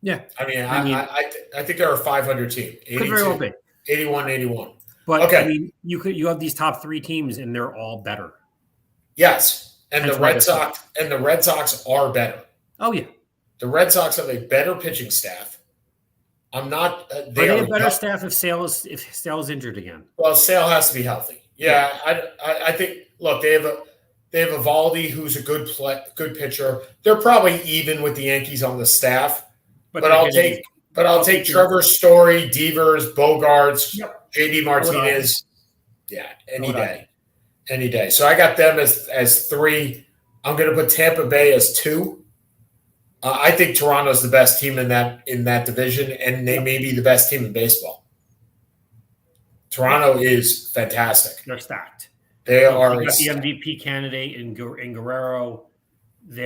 Yeah. I mean, I think they're a 500 team. 82, 81, 81. But okay. I mean, you have these top 3 teams, and they're all better. Yes, and the Red Sox are better. Oh yeah, the Red Sox have a better pitching staff. I'm not. They have a better staff if Sale is injured again. Well, Sale has to be healthy. Yeah. I think. Look, they have a Valdi who's a good pitcher. They're probably even with the Yankees on the staff. But I'll take Trevor Story, Devers, Bogarts. Yep. JD Martinez, any day. So I got them as 3. I'm going to put Tampa Bay as 2. I think Toronto's the best team in that division, and they may be the best team in baseball. Toronto is fantastic. They're stacked. They are the MVP candidate in Guerrero. They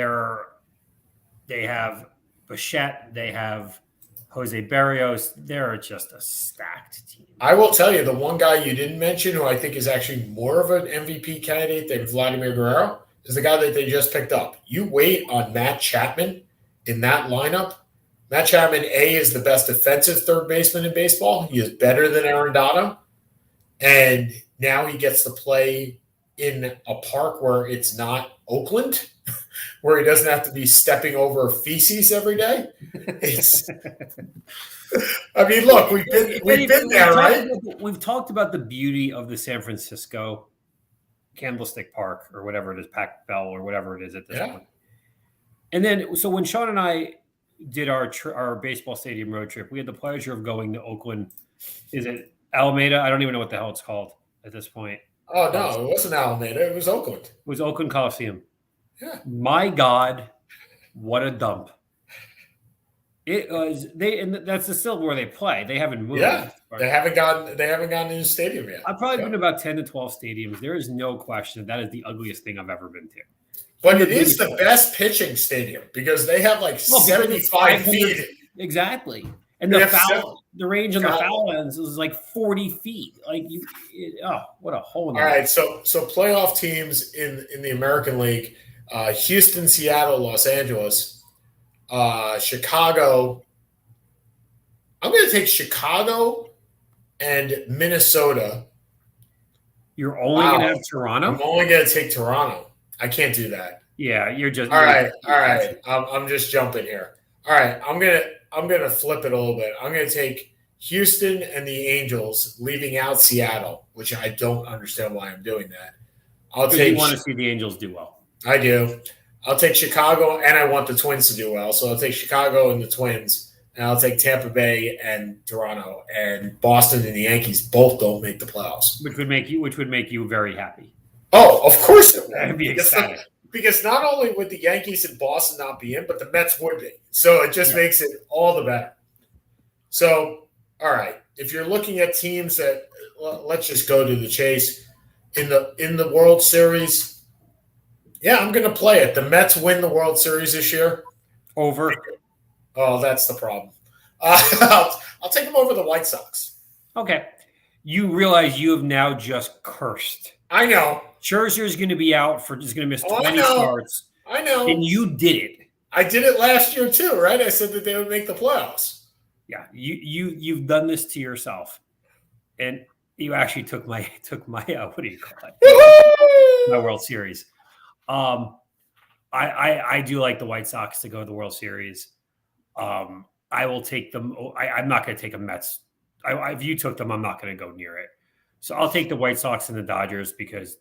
have Bichette. They have Jose Barrios. They're just a stacked team. I will tell you, the one guy you didn't mention who I think is actually more of an MVP candidate than Vladimir Guerrero is the guy that they just picked up. You wait on Matt Chapman in that lineup. Matt Chapman, is the best defensive third baseman in baseball. He is better than Arundano. And now he gets to play in a park where it's not Oakland, where he doesn't have to be stepping over feces every day. I mean, look, we've been there, right? We've talked about the beauty of the San Francisco Candlestick Park or whatever it is, Pac Bell or whatever it is at this point. And then, so when Sean and I did our baseball stadium road trip, we had the pleasure of going to Oakland. Is it Alameda? I don't even know what the hell it's called at this point. Oh, no, it wasn't Alameda. It was Oakland. It was Oakland Coliseum. Yeah. My God, what a dump. It was and that's still where they play. They haven't moved. Yeah, they haven't gotten into the stadium yet. I've probably been to about 10 to 12 stadiums. There is no question that is the ugliest thing I've ever been to. But it is the best pitching stadium because they have 75 feet. Exactly. And the range on the foul ends is 40 feet. What a hole in the All right, so playoff teams in the American League, Houston, Seattle, Los Angeles, Chicago. I'm going to take Chicago and Minnesota. You're only going to have Toronto? I'm only going to take Toronto. I can't do that. Yeah, you're just all right. I'm just jumping here. All right, I'm gonna flip it a little bit. I'm gonna take Houston and the Angels, leaving out Seattle, which I don't understand why I'm doing that. You want to see the Angels do well. I do. I'll take Chicago, and I want the Twins to do well. So I'll take Chicago and the Twins, and I'll take Tampa Bay and Toronto, and Boston and the Yankees both don't make the playoffs. Which would make you very happy. Oh, of course it would. I'd be excited. Because not only would the Yankees and Boston not be in, but the Mets would be. So it just makes it all the better. So, all right, if you're looking at teams that let's just go to the chase in the World Series. Yeah, I'm going to play it. The Mets win the World Series this year. Over. Oh, that's the problem. I'll take them over the White Sox. Okay. You realize you have now just cursed. I know. Scherzer is going to be out is going to miss 20 starts. I know. And you did it. I did it last year too, right? I said that they would make the playoffs. Yeah, you've done this to yourself, and you actually took my what do you call it? My World Series. I do like the White Sox to go to the World Series. I will take them. I'm not going to take a Mets. If you took them, I'm not going to go near it. So I'll take the White Sox and the Dodgers because,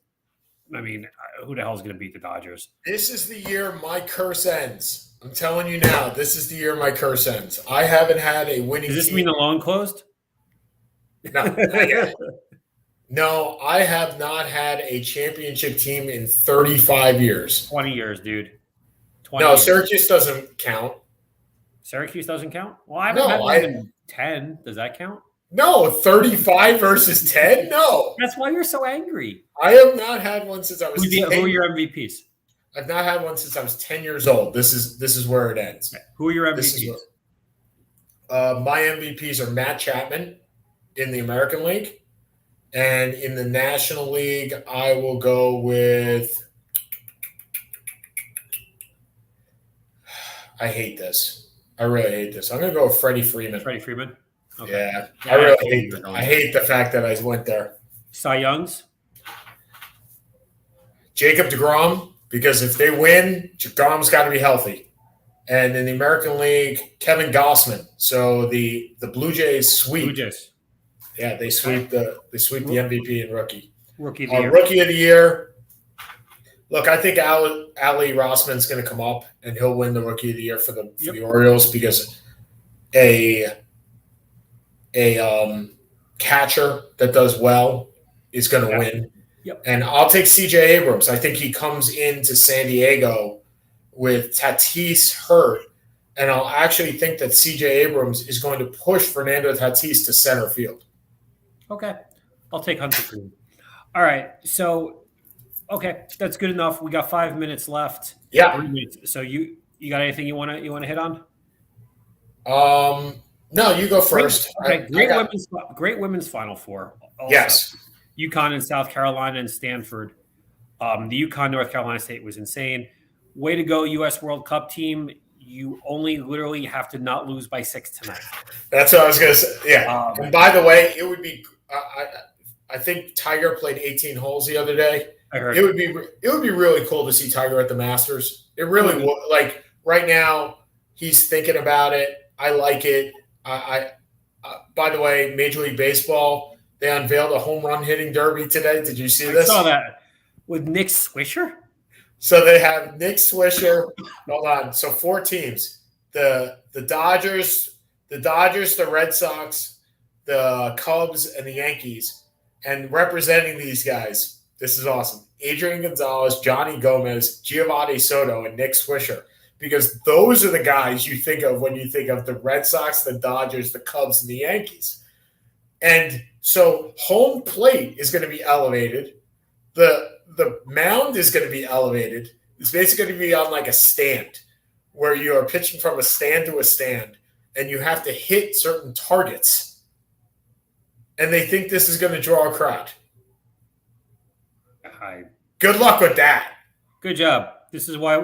I mean, who the hell is going to beat the Dodgers? This is the year my curse ends. I'm telling you now, this is the year my curse ends. I haven't had a winning team. Does this team. mean the loan closed? No, not yet. No, I have not had a championship team in 35 years. 20 years, dude. 20 years. Syracuse doesn't count. Syracuse doesn't count? Well, I haven't had more than 10. Does that count? No, 35 versus 10? No. That's why you're so angry. I have not had one since I was 10. Who are your MVPs? I've not had one since I was 10 years old. This is where it ends. Who are your MVPs? My MVPs are Matt Chapman in the American League. And in the National League, I will go with – I hate this. I really hate this. I'm going to go with Freddie Freeman. Freddie Freeman? Okay. Yeah. I really hate the fact that I went there. Cy Young's? Jacob deGrom. Because if they win, DeGrom's got to be healthy. And in the American League, Kevin Gossman. So the Blue Jays sweep. Blue Jays. Yeah, they sweep the MVP and rookie. Rookie of the year. Rookie of the year. Look, I think Ali Rossman's going to come up and he'll win the Rookie of the Year for the Orioles because a catcher that does well is going to win. Yep. And I'll take C.J. Abrams. I think he comes into San Diego with Tatis hurt, and I'll actually think that C.J. Abrams is going to push Fernando Tatis to center field. Okay. I'll take Hunter Green. All right. So, okay, that's good enough. We got 5 minutes left. Yeah. 3 minutes. So you got anything you want to hit on? No, you go first. Okay. Great women's Final Four. Also. Yes. UConn and South Carolina and Stanford. The UConn North Carolina State was insane. Way to go, U.S. World Cup team. You only literally have to not lose by 6 tonight. That's what I was going to say. Yeah. And by the way, it would be I think Tiger played 18 holes the other day. I heard. It would be really cool to see Tiger at the Masters. It really would. Like right now, he's thinking about it. I like it. By the way, Major League Baseball. They unveiled a home run hitting derby today. Did you see this? I saw that. With Nick Swisher? So they have Nick Swisher. Hold on. So 4 teams. The Dodgers, the Red Sox, the Cubs, and the Yankees. And representing these guys, this is awesome. Adrian Gonzalez, Johnny Gomez, Giovanni Soto, and Nick Swisher. Because those are the guys you think of when you think of the Red Sox, the Dodgers, the Cubs, and the Yankees. And so home plate is going to be elevated. The mound is going to be elevated. It's basically going to be on like a stand where you are pitching from a stand to a stand and you have to hit certain targets. And they think this is going to draw a crowd. Good luck with that. Good job. This is why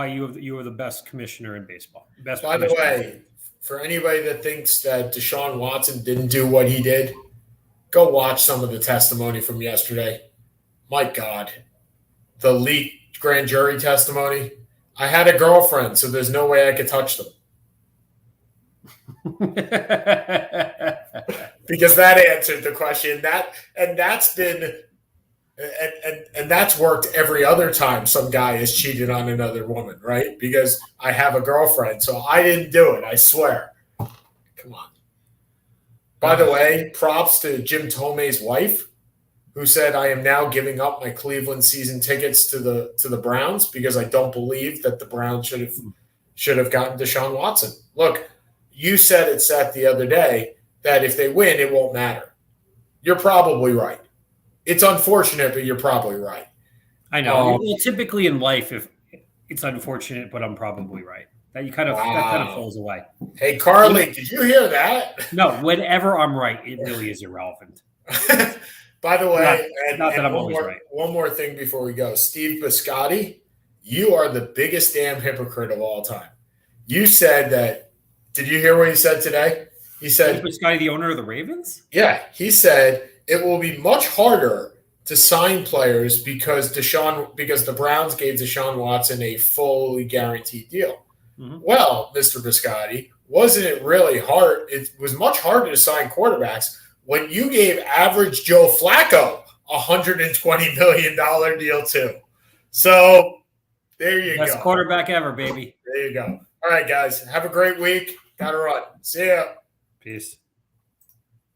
you are the best commissioner in baseball. By the way, for anybody that thinks that Deshaun Watson didn't do what he did, go watch some of the testimony from yesterday. My God. The leaked grand jury testimony. I had a girlfriend, so there's no way I could touch them. Because that answered the question. And that's worked every other time some guy has cheated on another woman, right? Because I have a girlfriend, so I didn't do it, I swear. Come on. By the way, props to Jim Tomei's wife, who said, I am now giving up my Cleveland season tickets to the Browns because I don't believe that the Browns should have gotten Deshaun Watson. Look, you said it, Seth, the other day that if they win, it won't matter. You're probably right. It's unfortunate, but you're probably right. I know. Well, typically in life, if it's unfortunate, but I'm probably right. That that kind of falls away. Hey, Carly, did you hear that? No, whenever I'm right, it really is irrelevant. By the way, not that I'm always right. One more thing before we go. Steve Biscotti, you are the biggest damn hypocrite of all time. You said that. Did you hear what he said today? He said, Steve Biscotti, the owner of the Ravens? Yeah, he said it will be much harder to sign players because the Browns gave Deshaun Watson a fully guaranteed deal. Mm-hmm. Well, Mr. Biscotti, wasn't it really hard? It was much harder to sign quarterbacks when you gave average Joe Flacco a $120 million deal too. So there you go. Best quarterback ever, baby. There you go. All right, guys. Have a great week. Gotta run. See ya. Peace.